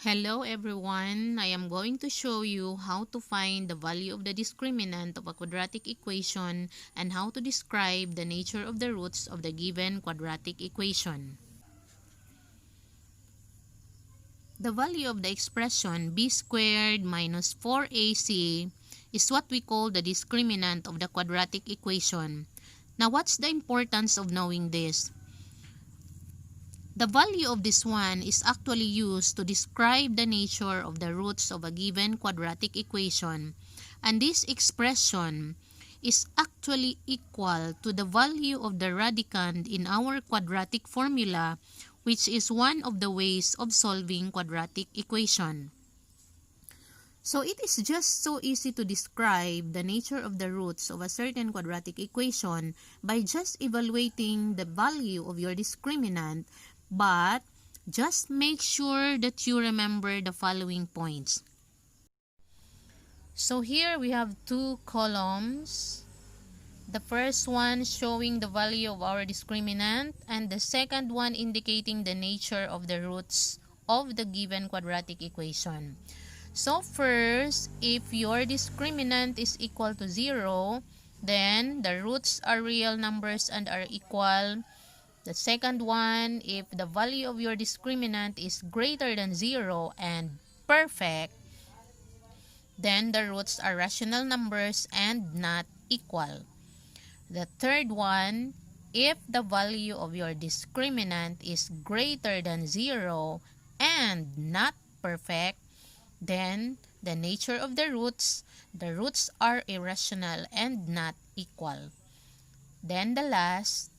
Hello everyone, I am going to show you how to find the value of the discriminant of a quadratic equation and how to describe the nature of the roots of the given quadratic equation. The value of the expression b squared minus 4ac is what we call the discriminant of the quadratic equation. Now what's the importance of knowing this? The value of this one is actually used to describe the nature of the roots of a given quadratic equation, and this expression is actually equal to the value of the radicand in our quadratic formula, which is one of the ways of solving quadratic equation. So it is just so easy to describe the nature of the roots of a certain quadratic equation by just evaluating the value of your discriminant, but just make sure that you remember the following points. So here we have two columns. The first one showing the value of our discriminant and the second one indicating the nature of the roots of the given quadratic equation. So first, if your discriminant is equal to 0, then the roots are real numbers and are equal. The second one, if the value of your discriminant is greater than 0 and perfect, then the roots are rational numbers and not equal. The third one, if the value of your discriminant is greater than 0 and not perfect, then the nature of the roots are irrational and not equal. Then the last,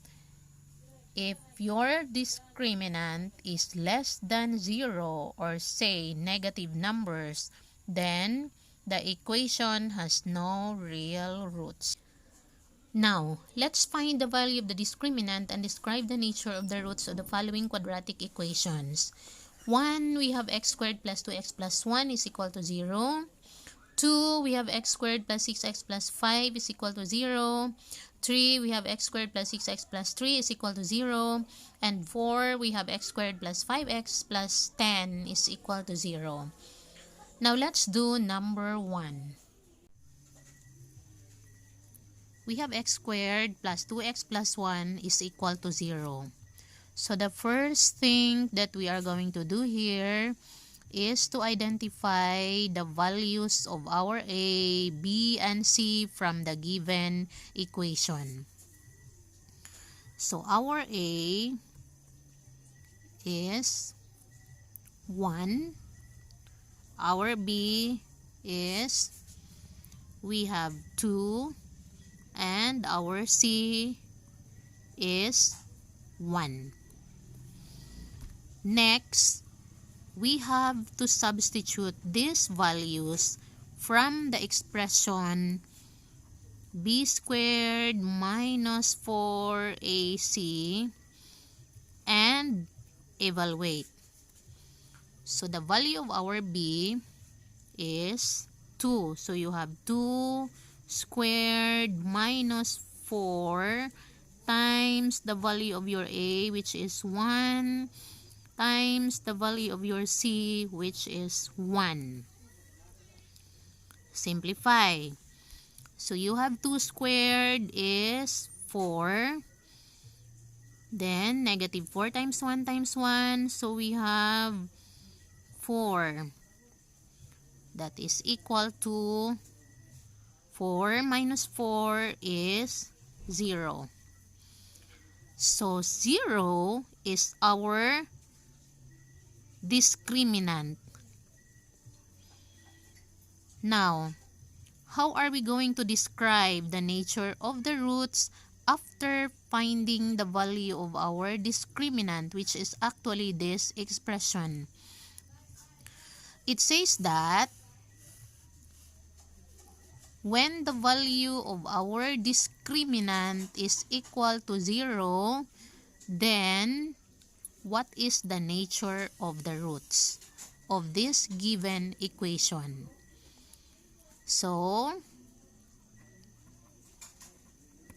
if your discriminant is less than 0 or say negative numbers, then the equation has no real roots. Now, let's find the value of the discriminant and describe the nature of the roots of the following quadratic equations. 1, we have x squared plus 2x plus 1 is equal to 0. 2, we have x squared plus 6x plus 5 is equal to 0. 3, we have x squared plus 6x plus 3 is equal to 0. And 4, we have x squared plus 5x plus 10 is equal to 0. Now, let's do number 1. We have x squared plus 2x plus 1 is equal to 0. So the first thing that we are going to do here is to identify the values of our a, b, and c from the given equation. So our a is 1. Our b is, we have 2. And our c is 1. Next, we have to substitute these values from the expression b squared minus 4ac and evaluate. So the value of our b is 2. So you have 2 squared minus 4 times the value of your a, which is 1, times the value of your c, which is 1. Simplify. So you have 2 squared is 4. Then negative 4 times 1 times 1. So we have 4. That is equal to 4 minus 4 is 0. So 0 is our discriminant. Now, how are we going to describe the nature of the roots after finding the value of our discriminant, which is actually this expression? It says that when the value of our discriminant is equal to 0, then what is the nature of the roots of this given equation? So,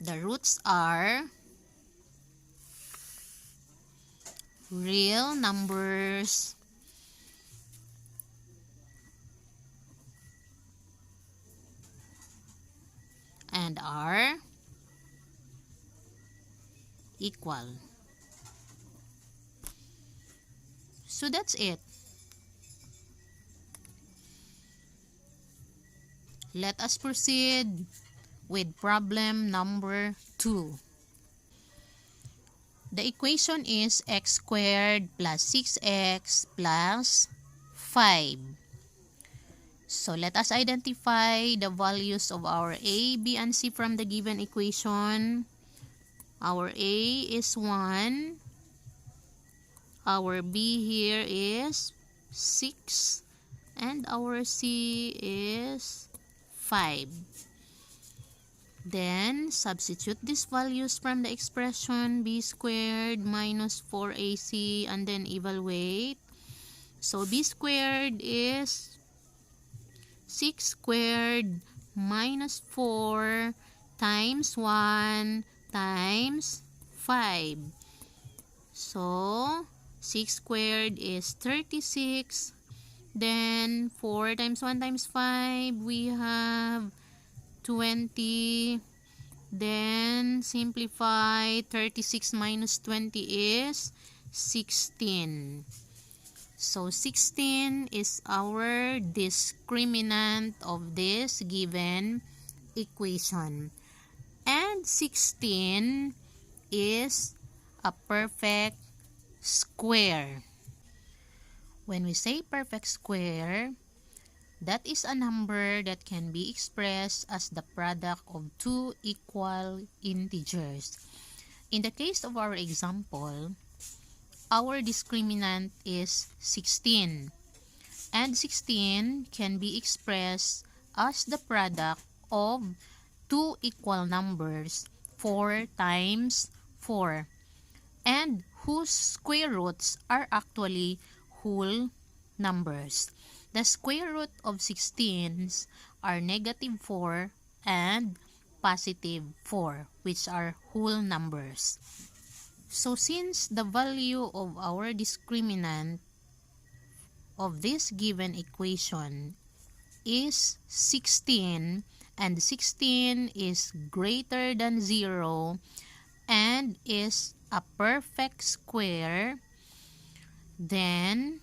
the roots are real numbers and are equal. So that's it. Let us proceed with problem number 2. The equation is x squared plus 6x plus 5. So let us identify the values of our a, b, and c from the given equation. Our a is 1. Our b here is 6. And our c is 5. Then, substitute these values from the expression b squared minus 4ac and then evaluate. So, b squared is 6 squared minus 4 times 1 times 5. So, 6 squared is 36. Then, 4 times 1 times 5, we have 20. Then, simplify. 36 minus 20 is 16. So, 16 is our discriminant of this given equation. And 16 is a perfect square. When we say perfect square, that is a number that can be expressed as the product of two equal integers. In the case of our example, our discriminant is 16. And 16 can be expressed as the product of two equal numbers, 4 times 4, and whose square roots are actually whole numbers. The square root of 16s are negative 4 and positive 4, which are whole numbers. So since the value of our discriminant of this given equation is 16, and 16 is greater than 0 and is a perfect square, then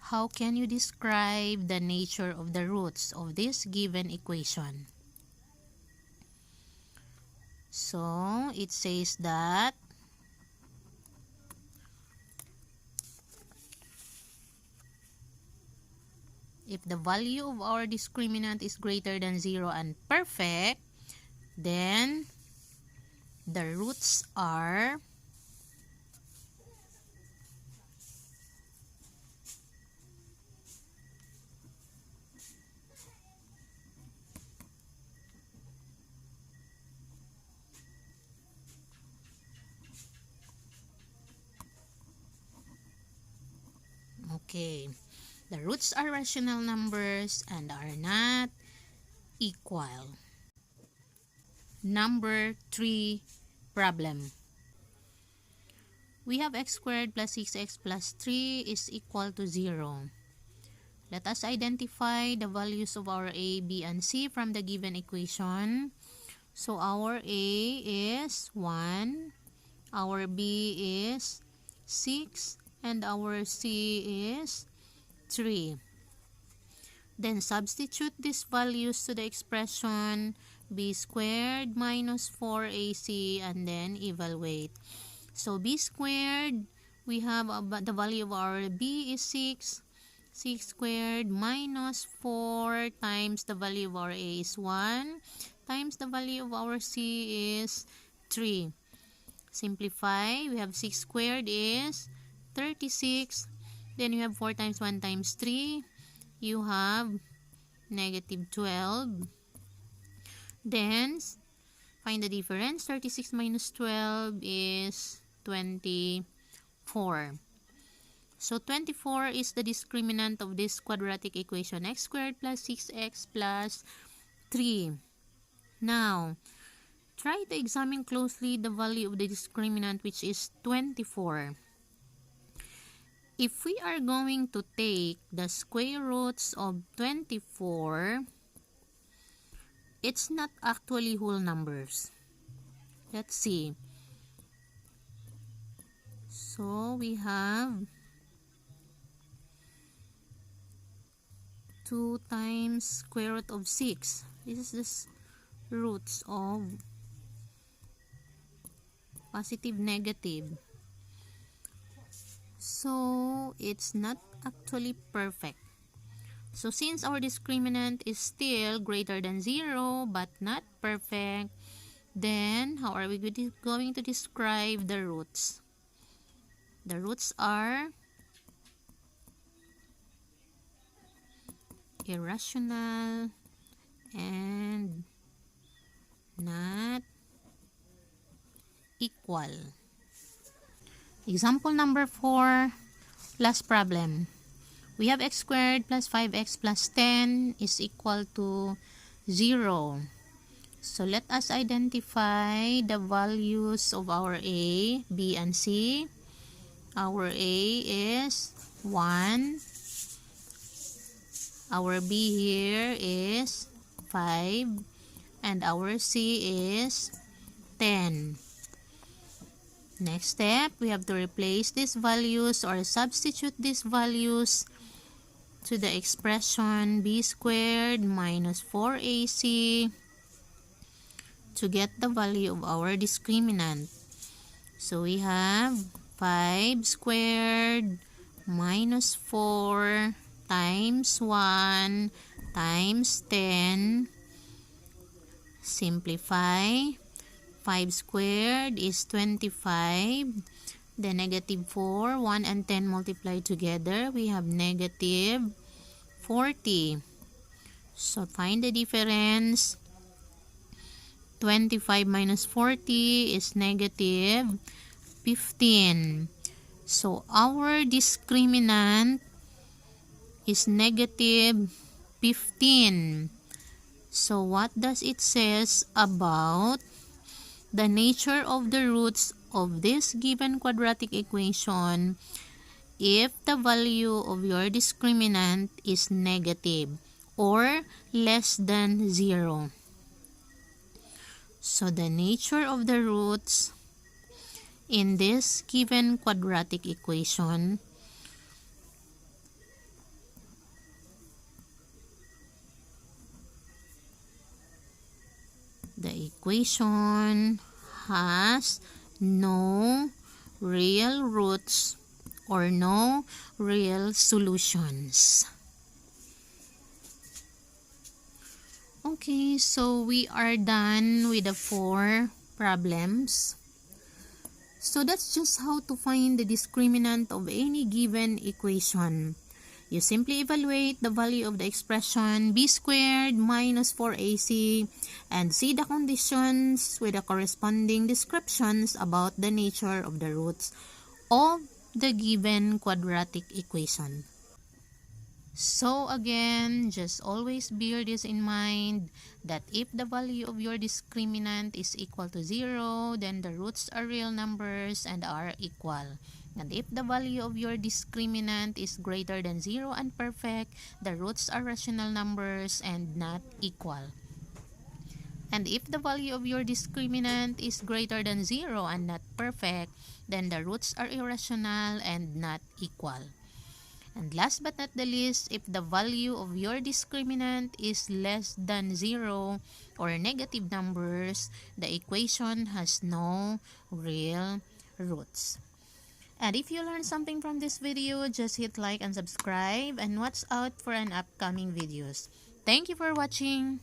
how can you describe the nature of the roots of this given equation? So, it says that if the value of our discriminant is greater than 0 and perfect, then the roots are the roots are rational numbers and are not equal. Number 3 problem. We have x squared plus 6x plus 3 is equal to 0. Let us identify the values of our a, b, and c from the given equation. So our a is 1, our b is 6, and our c is 3. Then substitute these values to the expression b squared minus 4ac and then evaluate. So b squared, we have the value of our b is 6. 6 squared minus 4 times the value of our a is 1 times the value of our c is 3. Simplify, we have 6 squared is 36. Then you have 4 times 1 times 3. You have negative 12. Then, find the difference. 36 minus 12 is 24. So, 24 is the discriminant of this quadratic equation. X squared plus 6x plus 3. Now, try to examine closely the value of the discriminant, which is 24. If we are going to take the square roots of 24, it's not actually whole numbers. Let's see. So we have 2 times square root of 6. This is the roots of positive, negative. So it's not actually perfect. So since our discriminant is still greater than 0 but not perfect, then how are we going to describe the roots? The roots are irrational and not equal. Example number 4, last problem. We have x squared plus 5x plus 10 is equal to 0. So let us identify the values of our a, b, and c. Our a is 1. Our b here is 5. And our c is 10. Next step, we have to replace these values or substitute these values to the expression b squared minus 4ac to get the value of our discriminant. So we have 5 squared minus 4 times 1 times 10. Simplify. 5 squared is 25. The negative 4, 1 and 10 multiplied together, we have negative 40. So find the difference. 25 minus 40 is negative 15. So our discriminant is negative 15. So what does it says about the nature of the roots of this given quadratic equation if the value of your discriminant is negative or less than 0? So the nature of the roots in this given quadratic equation the equation has no real roots or no real solutions. Okay, so we are done with the 4 problems. So that's just how to find the discriminant of any given equation. You simply evaluate the value of the expression b squared minus 4ac and see the conditions with the corresponding descriptions about the nature of the roots of the given quadratic equation. So again, just always bear this in mind that if the value of your discriminant is equal to 0, then the roots are real numbers and are equal. And if the value of your discriminant is greater than 0 and perfect, the roots are rational numbers and not equal. And if the value of your discriminant is greater than 0 and not perfect, then the roots are irrational and not equal. And last but not the least, if the value of your discriminant is less than 0 or negative numbers, the equation has no real roots. And if you learned something from this video, just hit like and subscribe and watch out for an upcoming videos. Thank you for watching.